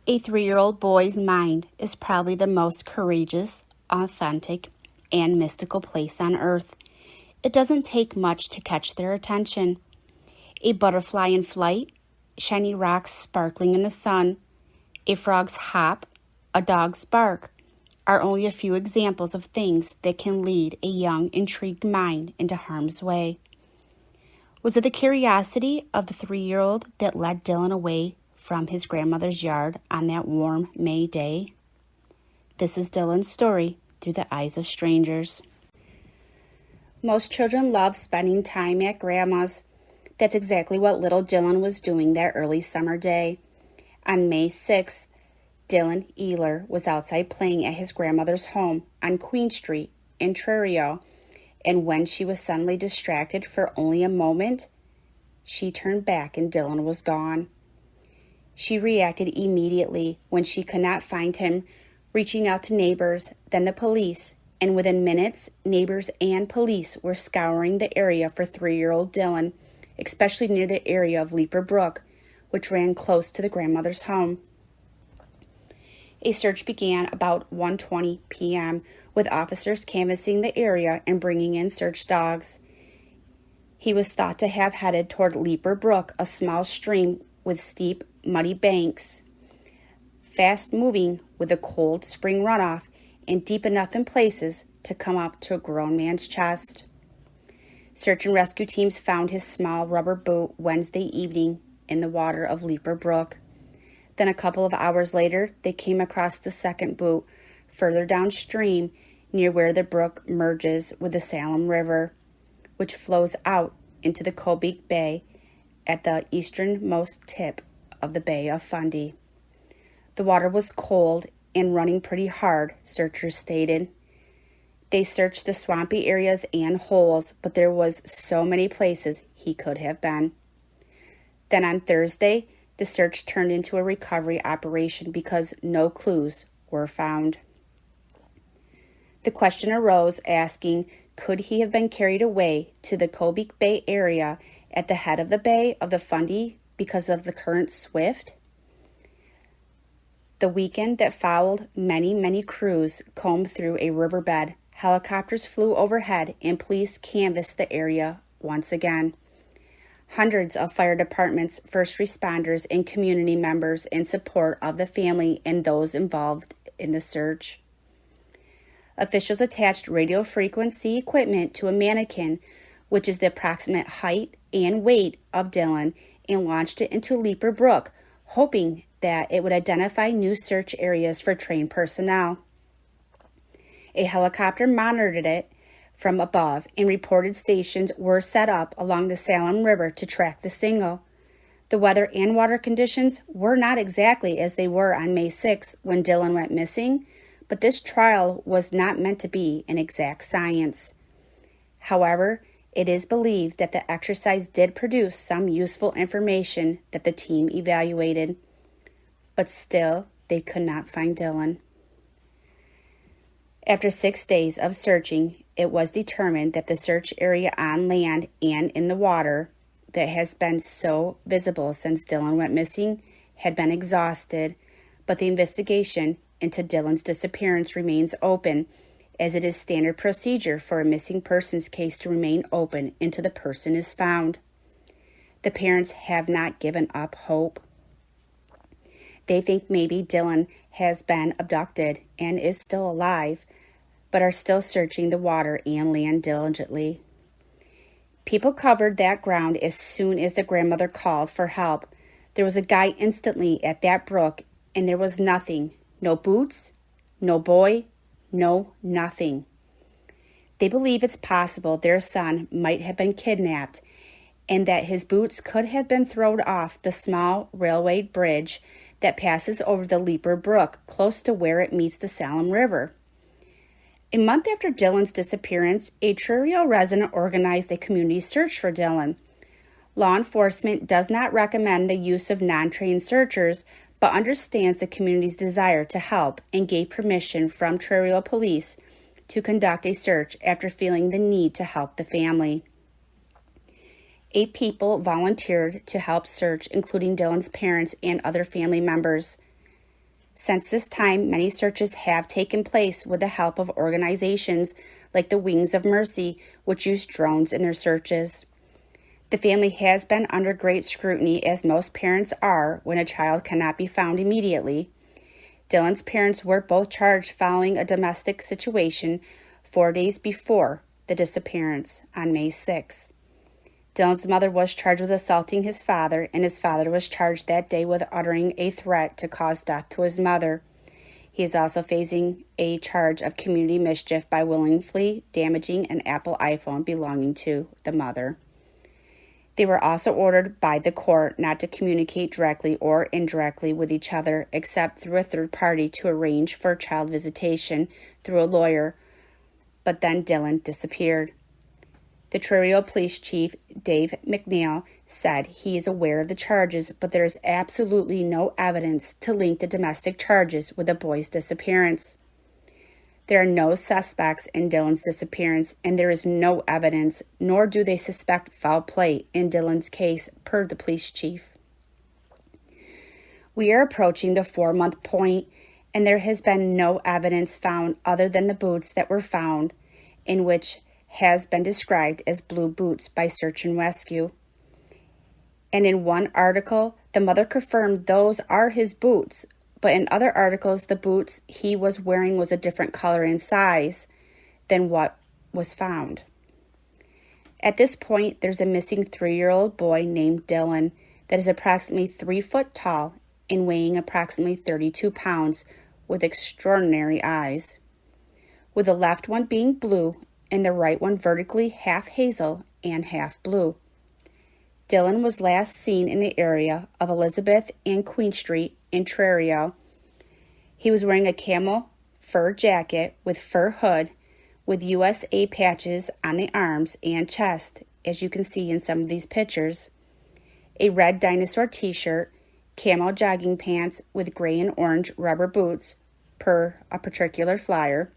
A 3-year-old boy's mind is probably the most courageous, authentic, and mystical place on earth. It doesn't take much to catch their attention. A butterfly in flight, shiny rocks sparkling in the sun, a frog's hop, a dog's bark are only a few examples of things that can lead a young, intrigued mind into harm's way. Was it the curiosity of the 3-year-old that led Dylan away from his grandmother's yard on that warm May day? This is Dylan's story through the eyes of strangers. Most children love spending time at grandma's. That's exactly what little Dylan was doing that early summer day. On May 6th, Dylan Ehler was outside playing at his grandmother's home on Queen Street in Truro, and when she was suddenly distracted for only a moment, she turned back and Dylan was gone. She reacted immediately when she could not find him, reaching out to neighbors, then the police, and within minutes, neighbors and police were scouring the area for 3-year-old Dylan, especially near the area of Leaper Brook, which ran close to the grandmother's home. A search began about 1:20 p.m. with officers canvassing the area and bringing in search dogs. He was thought to have headed toward Leaper Brook, a small stream with steep, muddy banks, fast-moving with a cold spring runoff and deep enough in places to come up to a grown man's chest. Search and rescue teams found his small rubber boot Wednesday evening in the water of Leaper Brook. Then a couple of hours later, they came across the second boot further downstream near where the brook merges with the Salem River, which flows out into the Cobeek Bay at the easternmost tip of the Bay of Fundy. The water was cold and running pretty hard, searchers stated. They searched the swampy areas and holes, but there was so many places he could have been. Then on Thursday, the search turned into a recovery operation because no clues were found. The question arose asking, could he have been carried away to the Cobeek Bay area at the head of the Bay of the Fundy because of the current swift? The weekend that followed, many crews combed through a riverbed. Helicopters flew overhead and police canvassed the area once again. Hundreds of fire departments, first responders, and community members in support of the family and those involved in the search. Officials attached radio frequency equipment to a mannequin, which is the approximate height and weight of Dylan, and launched it into Leaper Brook, hoping that it would identify new search areas for trained personnel. A helicopter monitored it from above, and reported stations were set up along the Salem River to track the signal. The weather and water conditions were not exactly as they were on May 6th when Dylan went missing, but this trial was not meant to be an exact science. However, it is believed that the exercise did produce some useful information that the team evaluated, but still they could not find Dylan. After 6 days of searching, it was determined that the search area on land and in the water that has been so visible since Dylan went missing had been exhausted, but the investigation into Dylan's disappearance remains open, as it is standard procedure for a missing persons case to remain open until the person is found. The parents have not given up hope. They think maybe Dylan has been abducted and is still alive, but are still searching the water and land diligently. People covered that ground as soon as the grandmother called for help. There was a guy instantly at that brook, and there was nothing. No boots, no boy, no nothing. They believe it's possible their son might have been kidnapped and that his boots could have been thrown off the small railway bridge that passes over the Leaper Brook close to where it meets the Salem River. A month after Dylan's disappearance, a Truro resident organized a community search for Dylan. Law enforcement does not recommend the use of non-trained searchers, but understands the community's desire to help and gave permission from Truro Police to conduct a search after feeling the need to help the family. 8 people volunteered to help search, including Dylan's parents and other family members. Since this time, many searches have taken place with the help of organizations like the Wings of Mercy, which use drones in their searches. The family has been under great scrutiny, as most parents are when a child cannot be found immediately. Dylan's parents were both charged following a domestic situation 4 days before the disappearance on May 6th. Dylan's mother was charged with assaulting his father, and his father was charged that day with uttering a threat to cause death to his mother. He is also facing a charge of community mischief by willfully damaging an Apple iPhone belonging to the mother. They were also ordered by the court not to communicate directly or indirectly with each other except through a third party to arrange for child visitation through a lawyer, but then Dylan disappeared. The Truro Police Chief, Dave McNeil, said he is aware of the charges, but there is absolutely no evidence to link the domestic charges with the boy's disappearance. There are no suspects in Dylan's disappearance, and there is no evidence, nor do they suspect foul play in Dylan's case, per the police chief. We are approaching the 4-month point, and there has been no evidence found other than the boots that were found, in which has been described as blue boots by search and rescue. And in one article, the mother confirmed those are his boots, but in other articles, the boots he was wearing was a different color and size than what was found. At this point, there's a missing 3-year-old boy named Dylan that is approximately 3 foot tall and weighing approximately 32 pounds with extraordinary eyes, with the left one being blue and the right one vertically half hazel and half blue. Dylan was last seen in the area of Elizabeth and Queen Street in Truro. He was wearing a camel fur jacket with fur hood with USA patches on the arms and chest, as you can see in some of these pictures, a red dinosaur t-shirt, camel jogging pants with gray and orange rubber boots per a particular flyer.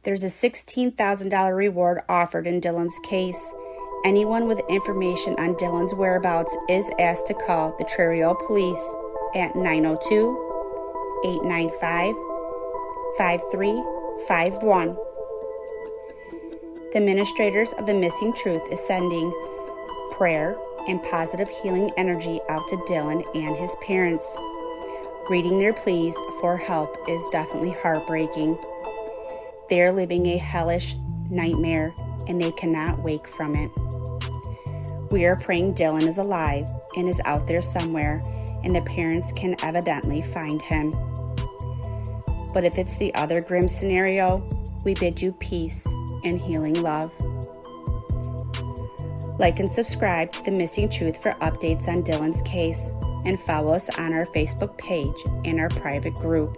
There's a $16,000 reward offered in Dylan's case. Anyone with information on Dylan's whereabouts is asked to call the Truro Police at 902-895-5351. The administrators of the Missing Truth is sending prayer and positive healing energy out to Dylan and his parents. Reading their pleas for help is definitely heartbreaking. They are living a hellish nightmare, and they cannot wake from it. We are praying Dylan is alive and is out there somewhere, and the parents can evidently find him. But if it's the other grim scenario, we bid you peace and healing love. Like and subscribe to The Missing Truth for updates on Dylan's case, and follow us on our Facebook page and our private group.